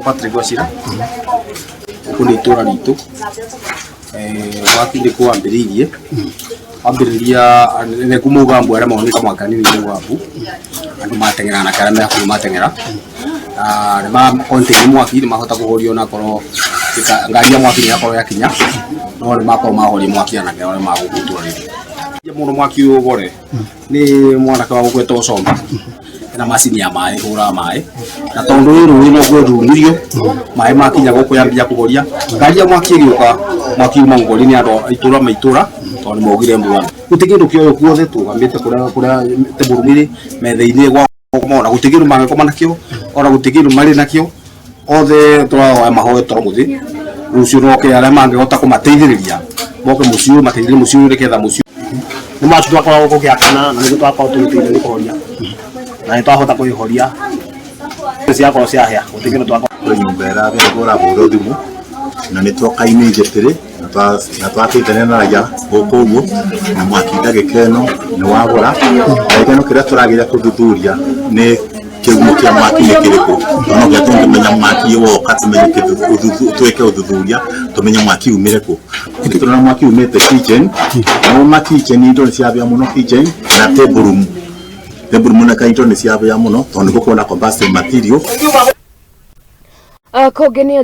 Patrick Wachira kuni tora rito wakinde ko ambiririe ambiriria ne kumugambo ara maoni kama kanini ni wabu andu matengera na karame aku matengera ne ma konte mu akiri mahota kuhorio na koro ngaria mu akiri yakoro yakinya no ne mako mahori mu akiri na ngero magukutura ri muno mu akiri ugore ni mwana kwa gukweto somba na masini ya mai hura mai na tondu ru no gwethumirio mai makinya guko yambia kugoria ngaria mwaki giuka mwaki mongoli ni ando itura maitura tondu mogire mbuga gutigiru kyo kuothe tugamite kuria teburumiri metheini gwa mona gutigiru mange komana kyo ora gutigiru mari nakyo othe twa mahoe toromuthi rucio no ke ara mange gota kumateithiriria moke mucio mateithiriria mucio reketha mucio ni machu twakora guko giakana na ni twakora tuteithiriria kuhoria na twahota kuihoria cia ko cia hia utikino twako nyumbera gora buro thimu na nitwakaine jetire na twakitene na raja gokuguo na mwakinda gikeno ni wagora gikeno kira turagira kuthuthuria ni kiumo kia mwaki ni kiriko no gya tumenya mwaki wo katumenye kitu tweke uthuthuria tumenya mwaki umire ku kituna mwaki umite kitchen no mwaki kitchen indo cia bya muno kitchen na table room muna kaito ni siabe ya muno tondu gukona combustion material kogenia